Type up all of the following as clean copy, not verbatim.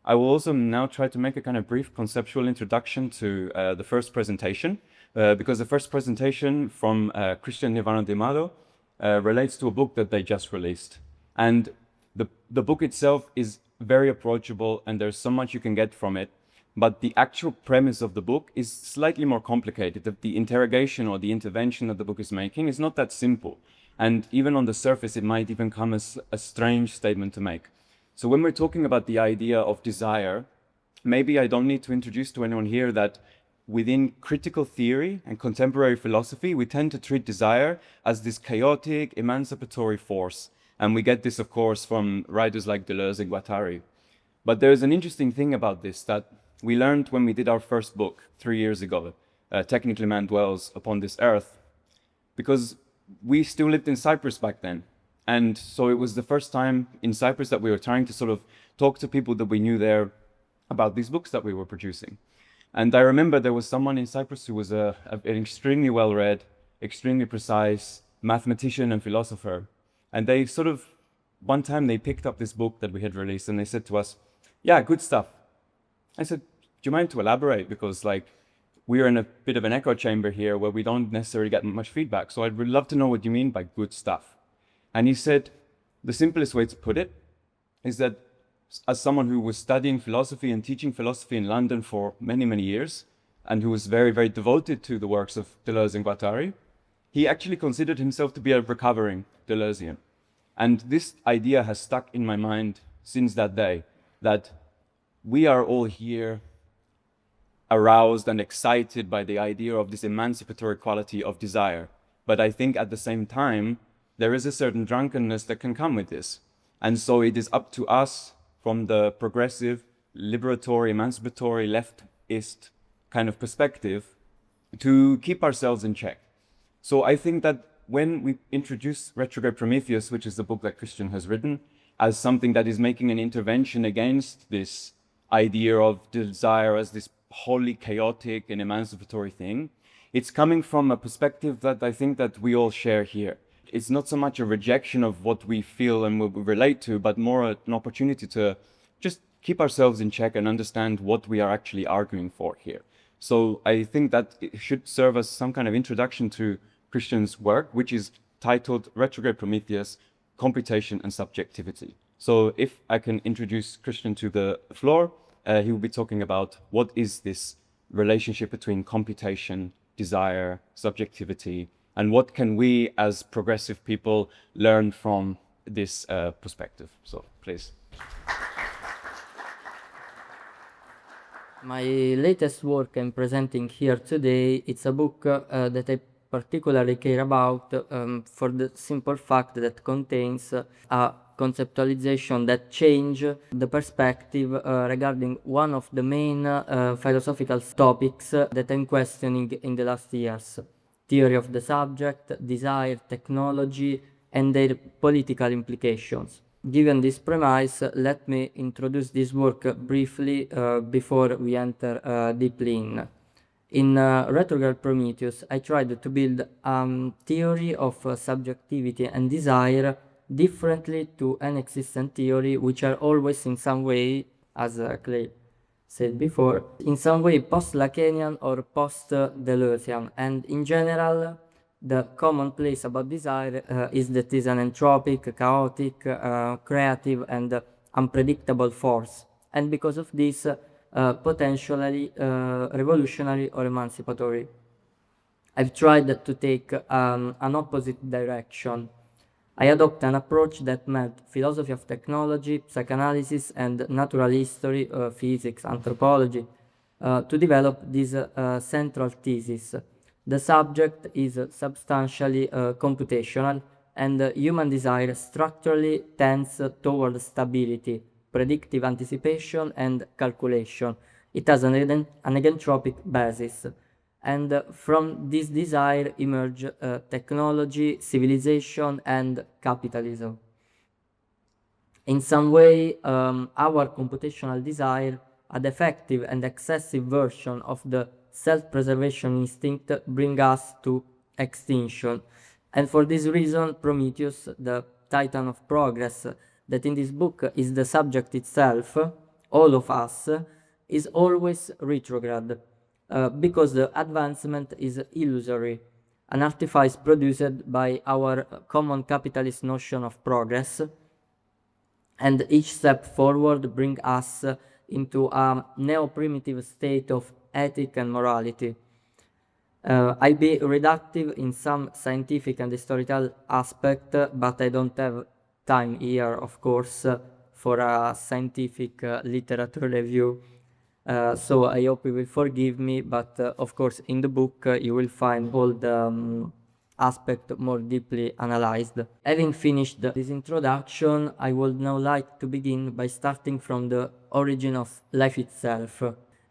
I will also now try to make a kind of brief conceptual introduction to the first presentation, because the first presentation from Christian Nirvana Damato relates to a book that they just released. And the book itself is very approachable, and there's so much you can get from it. But the actual premise of the book is slightly more complicated. The interrogation or the intervention that the book is making is not that simple. And even on the surface, it might even come as a strange statement to make. So when we're talking about the idea of desire, maybe I don't need to introduce to anyone here that within critical theory and contemporary philosophy, we tend to treat desire as this chaotic, emancipatory force. And we get this, of course, from writers like Deleuze and Guattari. But there's an interesting thing about this that we learned when we did our first book 3 years ago, Technically Man Dwells Upon This Earth, because we still lived in Cyprus back then. And so it was the first time in Cyprus that we were trying to sort of talk to people that we knew there about these books that we were producing. And I remember there was someone in Cyprus who was an extremely well-read, extremely precise mathematician and philosopher. And they sort of, one time they picked up this book that we had released and they said to us, yeah, good stuff. I said, do you mind to elaborate? Because like, we're in a bit of an echo chamber here where we don't necessarily get much feedback. So I'd really love to know what you mean by good stuff. And he said, the simplest way to put it is that as someone who was studying philosophy and teaching philosophy in London for many, many years, and who was very, very devoted to the works of Deleuze and Guattari, he actually considered himself to be a recovering Deleuzian. And this idea has stuck in my mind since that day, that we are all here aroused and excited by the idea of this emancipatory quality of desire. But I think at the same time, there is a certain drunkenness that can come with this. And so it is up to us from the progressive, liberatory, emancipatory, leftist kind of perspective to keep ourselves in check. So I think that when we introduce Retrograde Prometheus, which is the book that Christian has written, as something that is making an intervention against this idea of desire as this wholly chaotic and emancipatory thing, it's coming from a perspective that I think that we all share here. It's not so much a rejection of what we feel and what we relate to, but more an opportunity to just keep ourselves in check and understand what we are actually arguing for here. So I think that it should serve as some kind of introduction to Christian's work, which is titled Retrograde Prometheus, Computation and Subjectivity. So if I can introduce Christian to the floor, he will be talking about what is this relationship between computation, desire, subjectivity, and what can we as progressive people learn from this perspective. So please. My latest work I'm presenting here today, it's a book that I particularly care about for the simple fact that contains a conceptualization that change the perspective regarding one of the main philosophical topics that I'm questioning in the last years. Theory of the subject, desire, technology, and their political implications. Given this premise, let me introduce this work briefly before we enter deeply in. In Retrograde Prometheus, I tried to build a theory of subjectivity and desire differently to an existent theory, which are always in some way, as Clay said before, in some way post-Lacanian or post-Deleuzian. And in general, the common place about desire is that it is an entropic, chaotic, creative, and unpredictable force. And because of this, potentially revolutionary or emancipatory. I've tried to take an opposite direction. I adopt an approach that met philosophy of technology, psychoanalysis, and natural history, physics, anthropology, to develop this central thesis. The subject is substantially computational, and human desire structurally tends toward stability, predictive anticipation, and calculation. It has an eigentropic basis. And from this desire emerge technology, civilization, and capitalism. In some way, our computational desire, a defective and excessive version of the self-preservation instinct, bring us to extinction. And for this reason, Prometheus, the titan of progress, that in this book is the subject itself, all of us, is always retrograde, because the advancement is illusory, an artifice produced by our common capitalist notion of progress, and each step forward brings us into a neo-primitive state of ethic and morality. I'll be reductive in some scientific and historical aspect, but I don't have time here, of course, for a scientific literature review. So I hope you will forgive me, but of course in the book you will find all the aspect more deeply analyzed. Having finished this introduction, I would now like to begin by starting from the origin of life itself.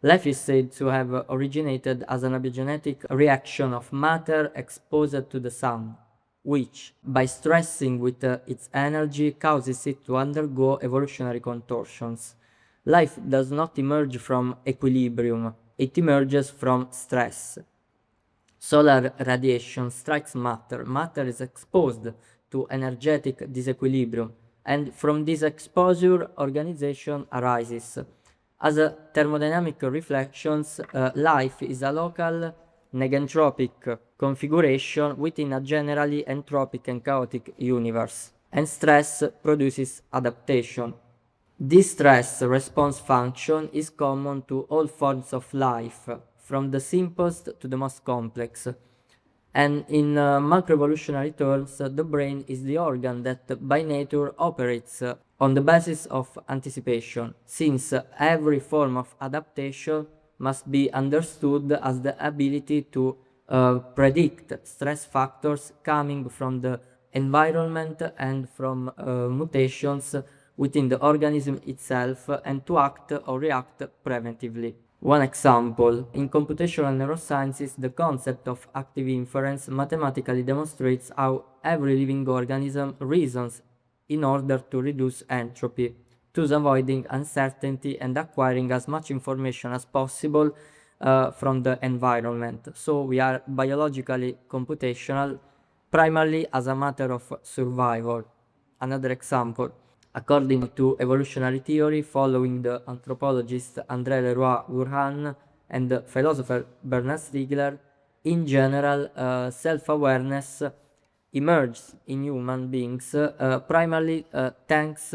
Life is said to have originated as an abiogenetic reaction of matter exposed to the sun, which, by stressing with its energy, causes it to undergo evolutionary contortions. Life does not emerge from equilibrium, it emerges from stress. Solar radiation strikes matter. Matter is exposed to energetic disequilibrium, and from this exposure, organization arises. As a thermodynamic reflections, life is a local negentropic configuration within a generally entropic and chaotic universe, and stress produces adaptation. This stress response function is common to all forms of life, from the simplest to the most complex. And in macroevolutionary terms, the brain is the organ that by nature operates on the basis of anticipation, since every form of adaptation must be understood as the ability to predict stress factors coming from the environment and from mutations within the organism itself, and to act or react preventively. One example, in computational neurosciences, the concept of active inference mathematically demonstrates how every living organism reasons in order to reduce entropy, thus avoiding uncertainty and acquiring as much information as possible from the environment. So we are biologically computational, primarily as a matter of survival. Another example, according to evolutionary theory, following the anthropologist André Leroy-Gourhan and the philosopher Bernard Stiegler, in general, self-awareness emerges in human beings primarily thanks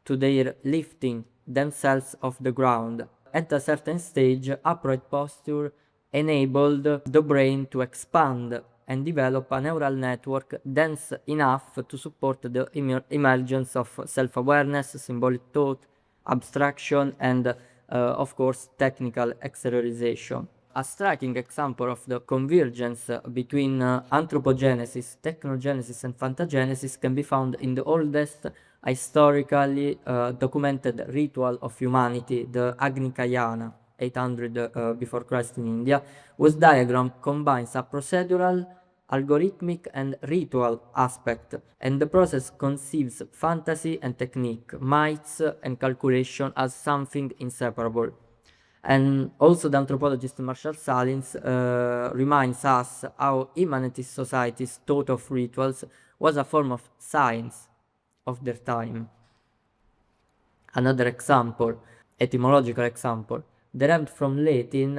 to their lifting themselves off the ground. At a certain stage, upright posture enabled the brain to expand and develop a neural network dense enough to support the emergence of self-awareness, symbolic thought, abstraction, and of course technical exteriorization. A striking example of the convergence between anthropogenesis, technogenesis, and phantagenesis can be found in the oldest historically documented ritual of humanity, the Agnikayana, 800 before Christ in India, whose diagram combines a procedural, algorithmic, and ritual aspect, and the process conceives fantasy and technique, myths and calculation as something inseparable. And also the anthropologist Marshall Salins reminds us how immanentist societies' thought of rituals was a form of science of their time. Another example, etymological example, derived from Latin,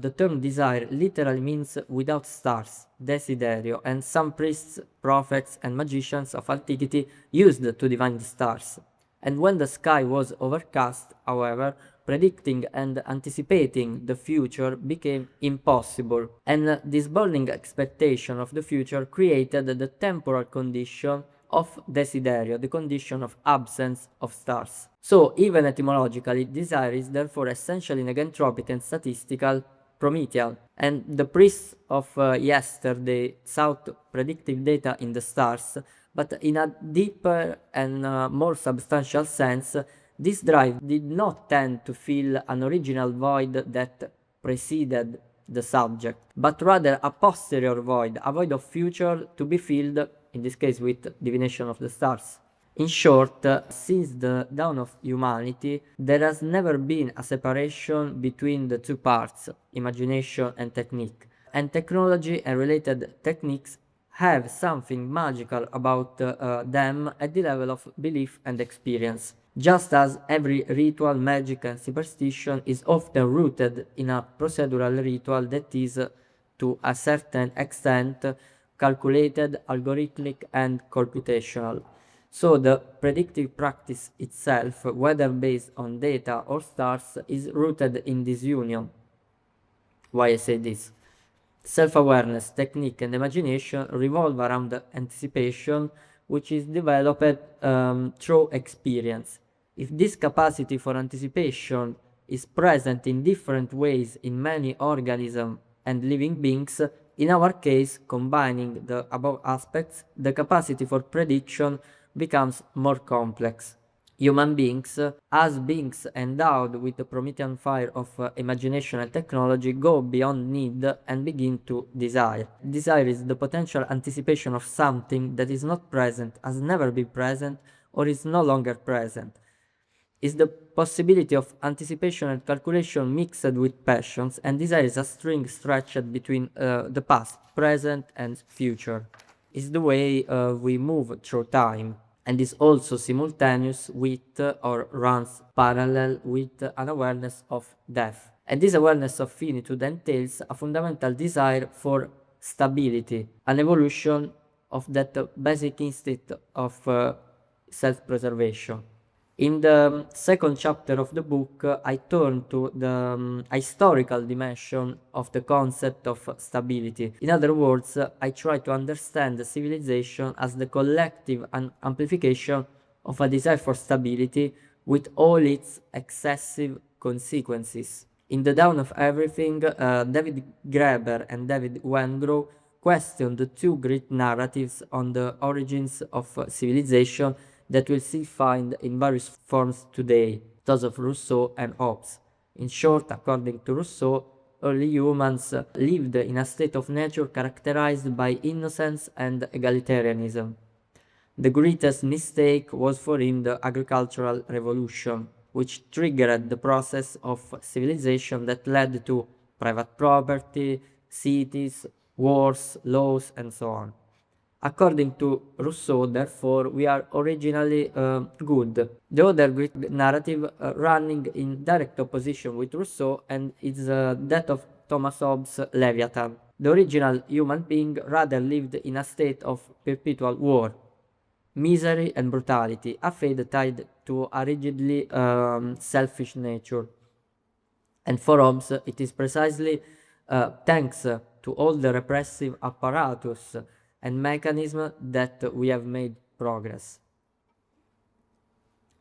the term desire literally means without stars, desiderio, and some priests, prophets, and magicians of antiquity used to divine the stars. And when the sky was overcast, however, predicting and anticipating the future became impossible, and this burning expectation of the future created the temporal condition of desiderio, the condition of absence of stars. So, even etymologically, desire is therefore essentially negentropic and statistical, Promethean, and the priests of yesterday sought predictive data in the stars, but in a deeper and more substantial sense, this drive did not tend to fill an original void that preceded the subject, but rather a posterior void, a void of future to be filled, in this case with divination of the stars. In short, since the dawn of humanity, there has never been a separation between the two parts, imagination and technique, and technology and related techniques have something magical about them at the level of belief and experience. Just as every ritual, magic, and superstition is often rooted in a procedural ritual that is, to a certain extent, calculated, algorithmic, and computational. So the predictive practice itself, whether based on data or stars, is rooted in this union. Why I say this? Self-awareness, technique, and imagination revolve around anticipation, which is developed through experience. If this capacity for anticipation is present in different ways in many organisms and living beings, in our case, combining the above aspects, the capacity for prediction becomes more complex. Human beings, as beings endowed with the Promethean fire of imagination and technology, go beyond need and begin to desire. Desire is the potential anticipation of something that is not present, has never been present, or is no longer present. Is the possibility of anticipation and calculation mixed with passions, and desire is a string stretched between the past, present, and future. Is the way we move through time, and is also simultaneous with or runs parallel with an awareness of death. And this awareness of finitude entails a fundamental desire for stability, an evolution of that basic instinct of self-preservation. In the second chapter of the book, I turn to the historical dimension of the concept of stability. In other words, I try to understand the civilization as the collective amplification of a desire for stability with all its excessive consequences. In The Dawn of Everything, David Graeber and David Wengrow question the two great narratives on the origins of civilization that we'll still find in various forms today, those of Rousseau and Hobbes. In short, according to Rousseau, early humans lived in a state of nature characterized by innocence and egalitarianism. The greatest mistake was for him the agricultural revolution, which triggered the process of civilization that led to private property, cities, wars, laws, and so on. According to Rousseau, therefore, we are originally good. The other great narrative running in direct opposition with Rousseau and is that of Thomas Hobbes' Leviathan. The original human being rather lived in a state of perpetual war, misery, and brutality, a fate tied to a rigidly selfish nature. And for Hobbes, it is precisely thanks to all the repressive apparatus and mechanism that we have made progress.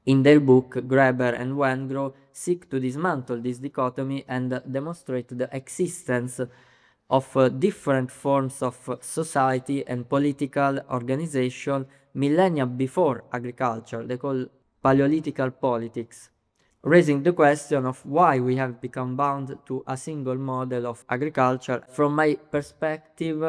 In their book, Graeber and Wengrow seek to dismantle this dichotomy and demonstrate the existence of different forms of society and political organization millennia before agriculture. They call Paleolithical politics, raising the question of why we have become bound to a single model of agriculture. From my perspective,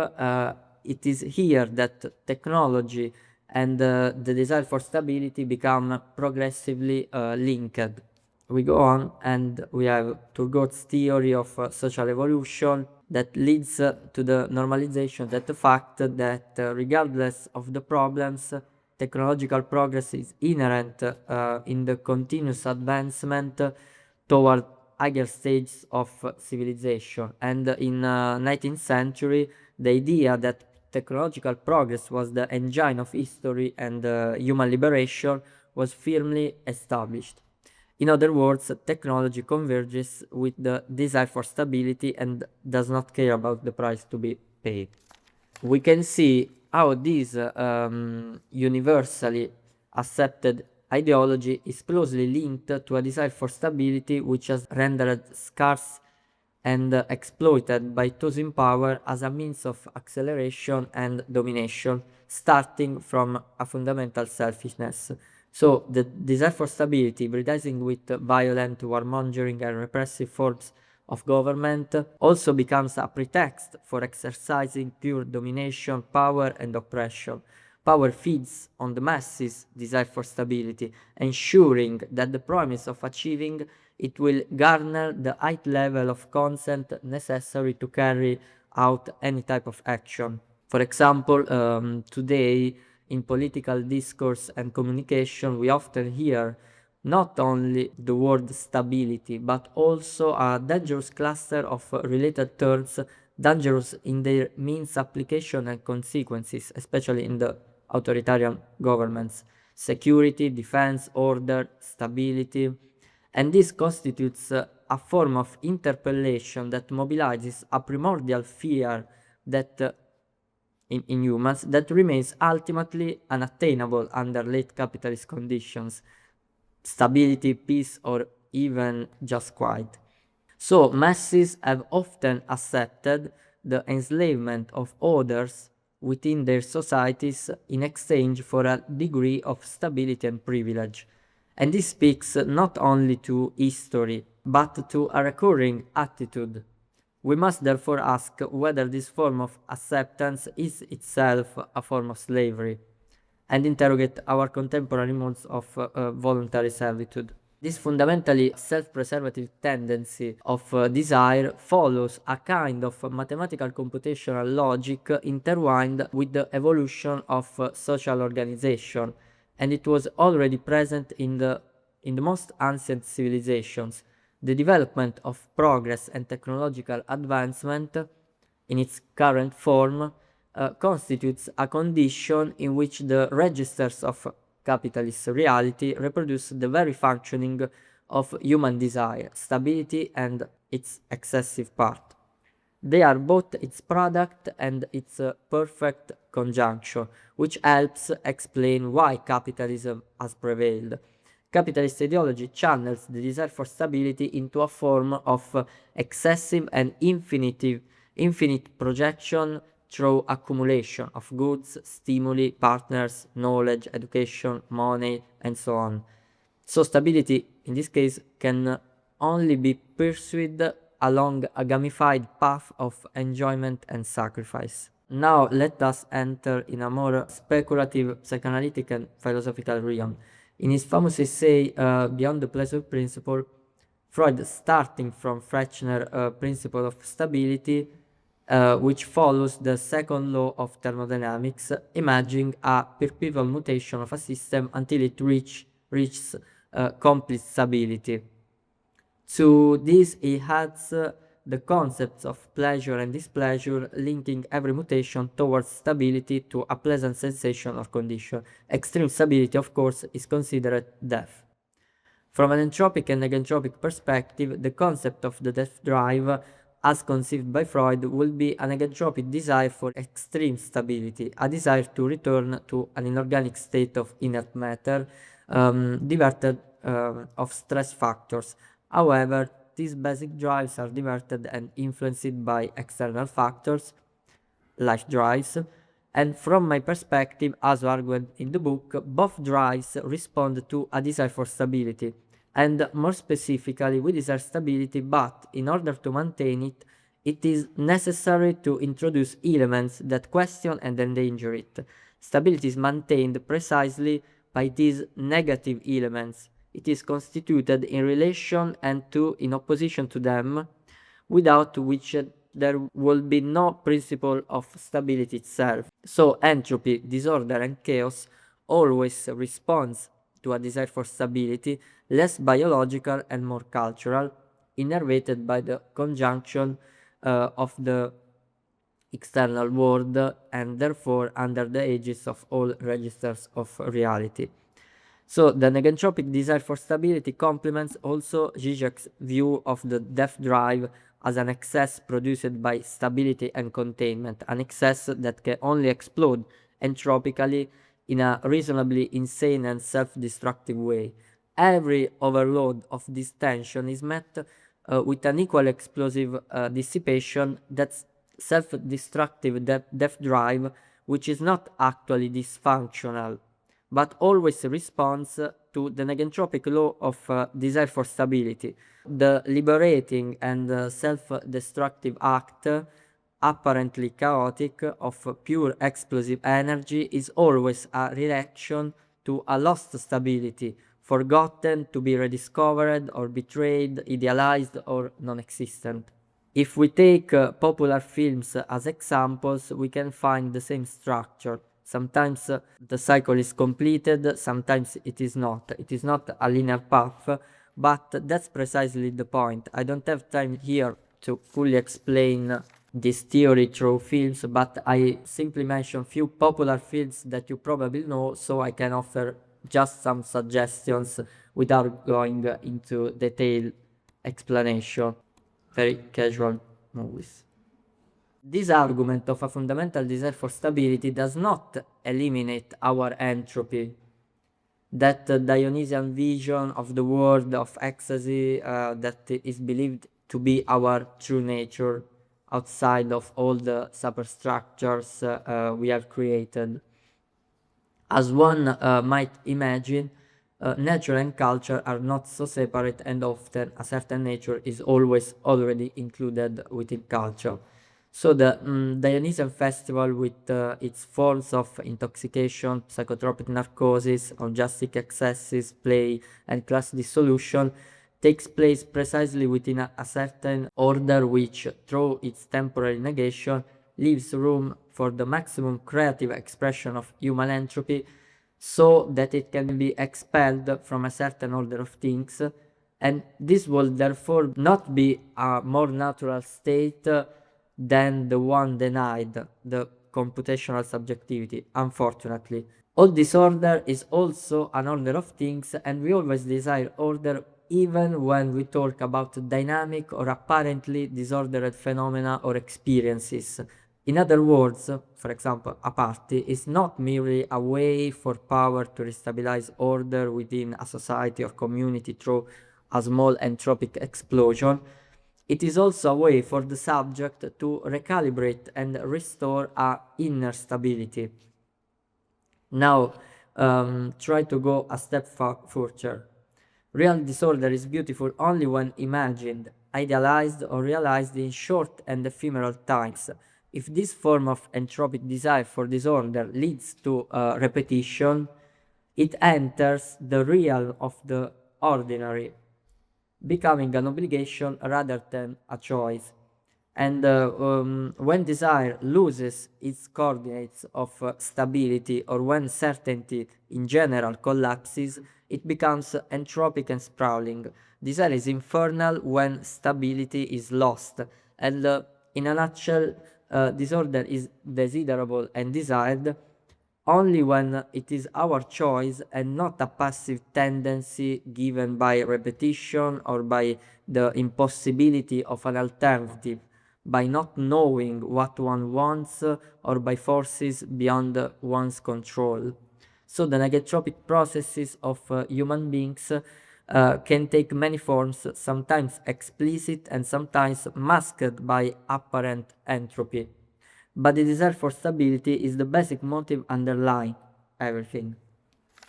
it is here that technology and the desire for stability become progressively linked. We go on and we have Turgot's theory of social evolution that leads to the normalization, that the fact that regardless of the problems, technological progress is inherent in the continuous advancement toward higher stages of civilization. And in 19th century, the idea that technological progress was the engine of history and human liberation was firmly established. In other words, technology converges with the desire for stability and does not care about the price to be paid. We can see how this universally accepted ideology is closely linked to a desire for stability, which has rendered scarce and exploited by those in power as a means of acceleration and domination, starting from a fundamental selfishness. So the desire for stability, hybridizing with violent warmongering and repressive forms of government, also becomes a pretext for exercising pure domination, power, and oppression. Power feeds on the masses' desire for stability, ensuring that the promise of achieving it will garner the high level of consent necessary to carry out any type of action. For example, today in political discourse and communication, we often hear not only the word stability, but also a dangerous cluster of related terms, dangerous in their means, application, and consequences, especially in the authoritarian governments. Security, defense, order, stability. And this constitutes a form of interpellation that mobilizes a primordial fear that in humans that remains ultimately unattainable under late capitalist conditions, stability, peace, or even just quiet. So masses have often accepted the enslavement of others within their societies in exchange for a degree of stability and privilege. And this speaks not only to history, but to a recurring attitude. We must therefore ask whether this form of acceptance is itself a form of slavery, and interrogate our contemporary modes of voluntary servitude. This fundamentally self-preservative tendency of desire follows a kind of mathematical computational logic intertwined with the evolution of social organization, and it was already present in the most ancient civilizations. The development of progress and technological advancement in its current form constitutes a condition in which the registers of capitalist reality reproduce the very functioning of human desire, stability, and its excessive part. They are both its product and its perfect conjunction, which helps explain why capitalism has prevailed. Capitalist ideology channels the desire for stability into a form of excessive and infinite projection through accumulation of goods, stimuli, partners, knowledge, education, money, and so on. So stability, in this case, can only be pursued along a gamified path of enjoyment and sacrifice. Now let us enter in a more speculative psychoanalytic and philosophical realm. In his famous essay, Beyond the Pleasure Principle, Freud, starting from Fechner's principle of stability, which follows the second law of thermodynamics, imagining a perpetual mutation of a system until it reaches complete stability. To this, he adds the concepts of pleasure and displeasure, linking every mutation towards stability to a pleasant sensation or condition. Extreme stability, of course, is considered death. From an entropic and negentropic perspective, the concept of the death drive, as conceived by Freud, will be an negentropic desire for extreme stability, a desire to return to an inorganic state of inert matter, diverted of stress factors. However, these basic drives are diverted and influenced by external factors, life drives, and from my perspective, as argued in the book, both drives respond to a desire for stability, and more specifically, we desire stability, but in order to maintain it, it is necessary to introduce elements that question and endanger it. Stability is maintained precisely by these negative elements. It is constituted in relation and in opposition to them, without which there will be no principle of stability itself. So entropy, disorder, and chaos always responds to a desire for stability, less biological and more cultural, innervated by the conjunction of the external world, and therefore under the aegis of all registers of reality. So the negentropic desire for stability complements also Zizek's view of the death drive as an excess produced by stability and containment, an excess that can only explode entropically in a reasonably insane and self-destructive way. Every overload of this tension is met with an equal explosive dissipation that's self-destructive death drive, which is not actually dysfunctional, but always responds to the negentropic law of desire for stability. The liberating and self-destructive act, apparently chaotic, of pure explosive energy is always a reaction to a lost stability, forgotten, to be rediscovered or betrayed, idealized or non-existent. If we take popular films as examples, we can find the same structure. Sometimes the cycle is completed, sometimes it is not. It is not a linear path, but that's precisely the point. I don't have time here to fully explain this theory through films, but I simply mention few popular films that you probably know, so I can offer just some suggestions without going into detailed explanation. Very casual movies. This argument of a fundamental desire for stability does not eliminate our entropy. That Dionysian vision of the world of ecstasy that is believed to be our true nature outside of all the superstructures we have created. As one might imagine, nature and culture are not so separate, and often a certain nature is always already included within culture. So the Dionysian festival, with its forms of intoxication, psychotropic narcosis, orgiastic excesses, play, and class dissolution, takes place precisely within a certain order which, through its temporary negation, leaves room for the maximum creative expression of human entropy, so that it can be expelled from a certain order of things, and this will therefore not be a more natural state than the one denied, the computational subjectivity, unfortunately. All disorder is also an order of things, and we always desire order even when we talk about dynamic or apparently disordered phenomena or experiences. In other words, for example, a party is not merely a way for power to restabilize order within a society or community through a small entropic explosion. It is also a way for the subject to recalibrate and restore a inner stability. Now, try to go a step further. Real disorder is beautiful only when imagined, idealized, or realized in short and ephemeral times. If this form of entropic desire for disorder leads to repetition, it enters the realm of the ordinary, becoming an obligation rather than a choice. And when desire loses its coordinates of stability, or when certainty in general collapses, it becomes entropic and sprawling. Desire is infernal when stability is lost. And in a nutshell, disorder is desirable and desired only when it is our choice and not a passive tendency given by repetition or by the impossibility of an alternative, by not knowing what one wants, or by forces beyond one's control. So the negotropic processes of human beings can take many forms, sometimes explicit and sometimes masked by apparent entropy. But the desire for stability is the basic motive underlying everything.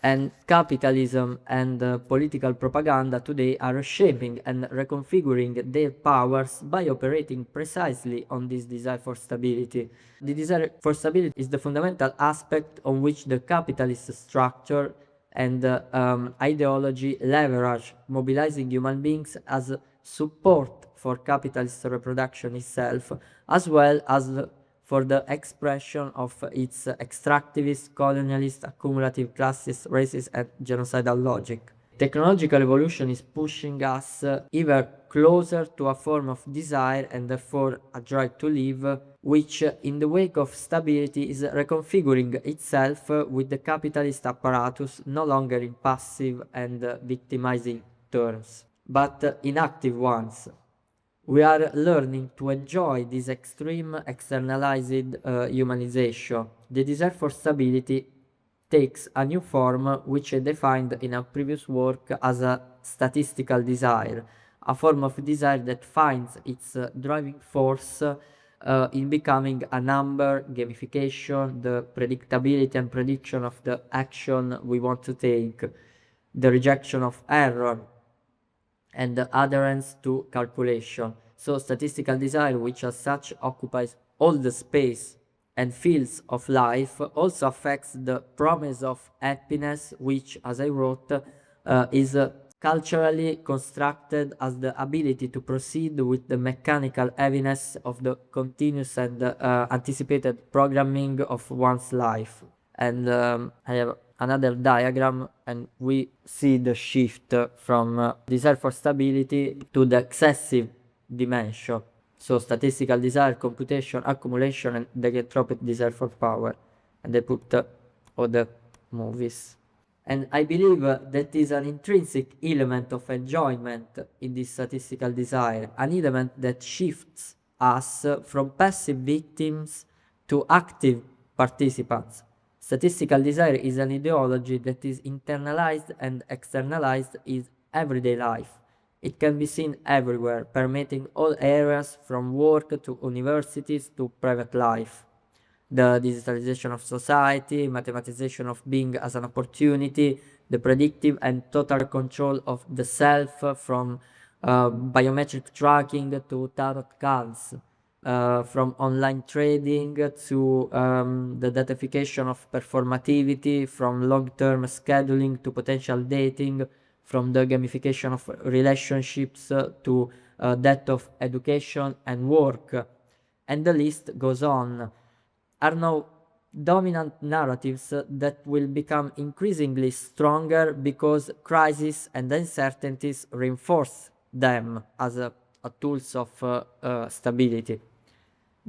And capitalism and political propaganda today are reshaping and reconfiguring their powers by operating precisely on this desire for stability. The desire for stability is the fundamental aspect on which the capitalist structure and ideology leverage, mobilizing human beings as support for capitalist reproduction itself, as well as for the expression of its extractivist, colonialist, accumulative, classist, racist, and genocidal logic. Technological evolution is pushing us ever closer to a form of desire and therefore a drive to live, which in the wake of stability is reconfiguring itself with the capitalist apparatus no longer in passive and victimizing terms, but in active ones. We are learning to enjoy this extreme externalized humanization. The desire for stability takes a new form, which I defined in a previous work as a statistical desire, a form of desire that finds its driving force in becoming a number, gamification, the predictability and prediction of the action we want to take, the rejection of error, and the adherence to calculation. So statistical desire, which as such occupies all the space and fields of life, also affects the promise of happiness, which, as I wrote, is culturally constructed as the ability to proceed with the mechanical heaviness of the continuous and anticipated programming of one's life. And I have another diagram, and we see the shift from desire for stability to the excessive dimension. So statistical desire, computation, accumulation, and the entropic desire for power. And they put other movies. And I believe that is an intrinsic element of enjoyment in this statistical desire, an element that shifts us from passive victims to active participants. Statistical desire is an ideology that is internalized and externalized in everyday life. It can be seen everywhere, permeating all areas from work to universities to private life. The digitalization of society, mathematization of being as an opportunity, the predictive and total control of the self, from biometric tracking to tarot cards, from online trading to the datification of performativity, from long-term scheduling to potential dating, from the gamification of relationships to that of education and work. And the list goes on. Are now dominant narratives that will become increasingly stronger because crises and uncertainties reinforce them as a tools of stability,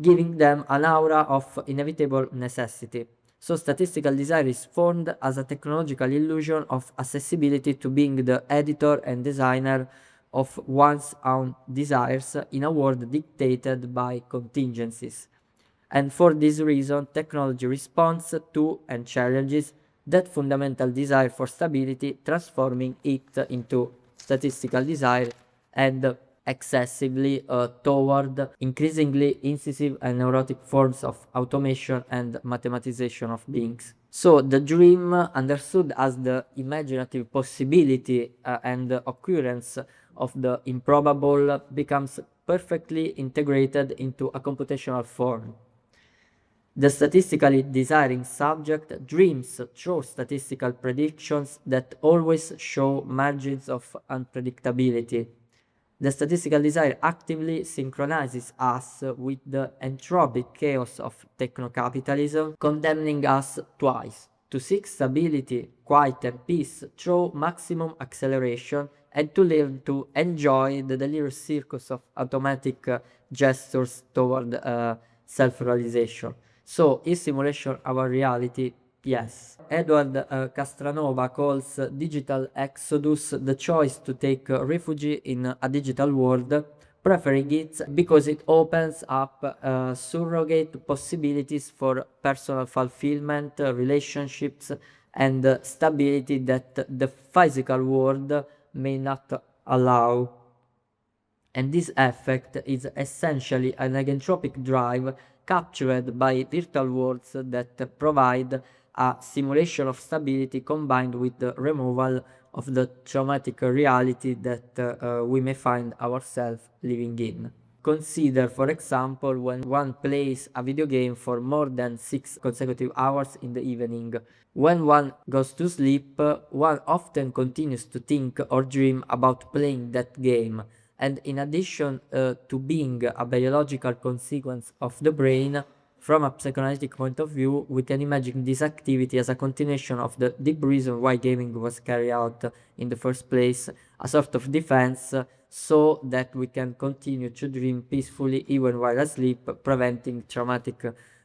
giving them an aura of inevitable necessity. So statistical desire is formed as a technological illusion of accessibility to being the editor and designer of one's own desires in a world dictated by contingencies. And for this reason, technology responds to and challenges that fundamental desire for stability, transforming it into statistical desire and excessively toward increasingly incisive and neurotic forms of automation and mathematization of beings. So the dream, understood as the imaginative possibility and occurrence of the improbable, becomes perfectly integrated into a computational form. The statistically desiring subject dreams through statistical predictions that always show margins of unpredictability. The statistical desire actively synchronizes us with the entropic chaos of technocapitalism, condemning us twice to seek stability, quiet, and peace through maximum acceleration, and to live to enjoy the delirious circus of automatic gestures toward self-realization. So, is simulation our reality? Yes. Edward Castranova calls digital exodus the choice to take refuge in a digital world, preferring it because it opens up surrogate possibilities for personal fulfillment, relationships, and stability that the physical world may not allow. And this effect is essentially an agentropic drive captured by virtual worlds that provide a simulation of stability combined with the removal of the traumatic reality that we may find ourselves living in. Consider, for example, when one plays a video game for more than 6 consecutive hours in the evening. When one goes to sleep, one often continues to think or dream about playing that game. And in addition to being a biological consequence of the brain, from a psychoanalytic point of view, we can imagine this activity as a continuation of the deep reason why gaming was carried out in the first place, a sort of defense, so that we can continue to dream peacefully even while asleep, preventing traumatic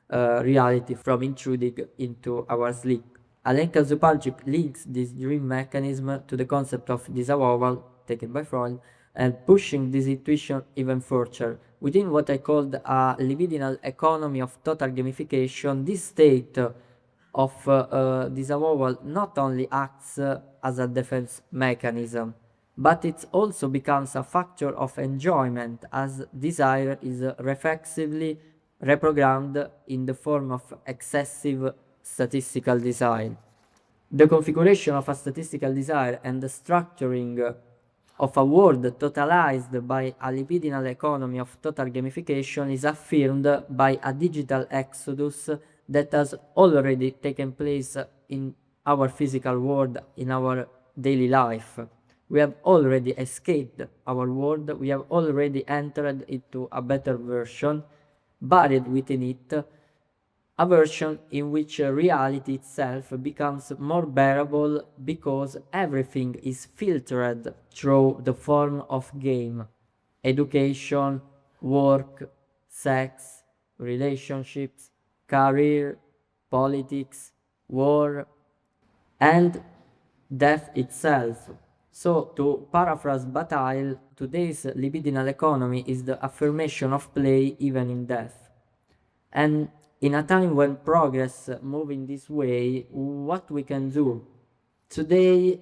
reality from intruding into our sleep. Alenka Zupalchik links this dream mechanism to the concept of disavowal, taken by Freud, and pushing this intuition even further. Within what I called a libidinal economy of total gamification, this state of disavowal not only acts as a defense mechanism, but it also becomes a factor of enjoyment, as desire is reflexively reprogrammed in the form of excessive statistical desire. The configuration of a statistical desire and the structuring of a world totalized by a libidinal economy of total gamification is affirmed by a digital exodus that has already taken place in our physical world, in our daily life. We have already escaped our world, we have already entered into a better version, buried within it, a version in which reality itself becomes more bearable because everything is filtered through the form of game. Education, work, sex, relationships, career, politics, war, and death itself. So, to paraphrase Bataille, today's libidinal economy is the affirmation of play even in death. And in a time when progress moves in this way, what we can do? Today,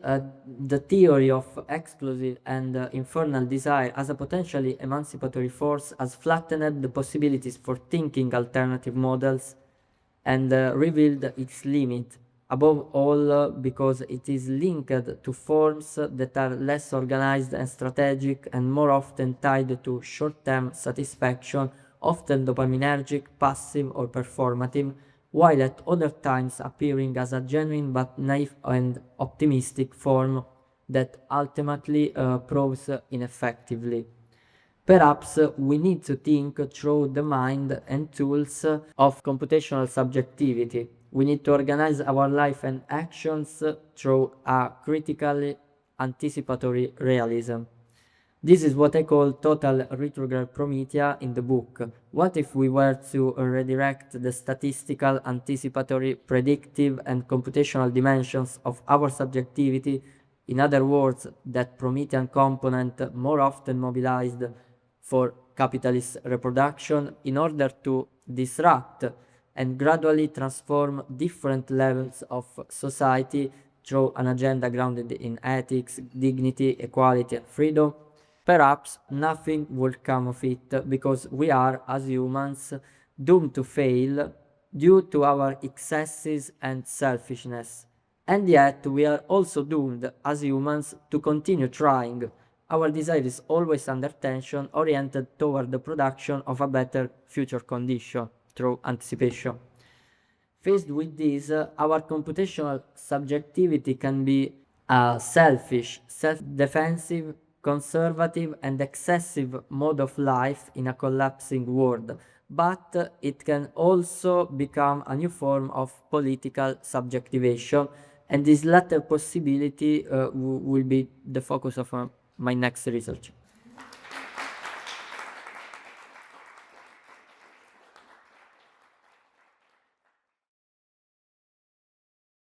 the theory of explosive and infernal desire as a potentially emancipatory force has flattened the possibilities for thinking alternative models and revealed its limit, above all because it is linked to forms that are less organized and strategic and more often tied to short-term satisfaction, often dopaminergic, passive or performative, while at other times appearing as a genuine but naive and optimistic form that ultimately proves ineffectively. Perhaps we need to think through the mind and tools of computational subjectivity. We need to organize our life and actions through a critically anticipatory realism. This is what I call total retrograde Prometheus in the book. What if we were to redirect the statistical, anticipatory, predictive, and computational dimensions of our subjectivity, in other words, that Promethean component more often mobilized for capitalist reproduction, in order to disrupt and gradually transform different levels of society through an agenda grounded in ethics, dignity, equality, and freedom? Perhaps nothing will come of it because we are, as humans, doomed to fail due to our excesses and selfishness. And yet we are also doomed, as humans, to continue trying. Our desire is always under tension, oriented toward the production of a better future condition through anticipation. Faced with this, our computational subjectivity can be a selfish, self-defensive, conservative, and excessive mode of life in a collapsing world, but it can also become a new form of political subjectivation, and this latter possibility will be the focus of my next research.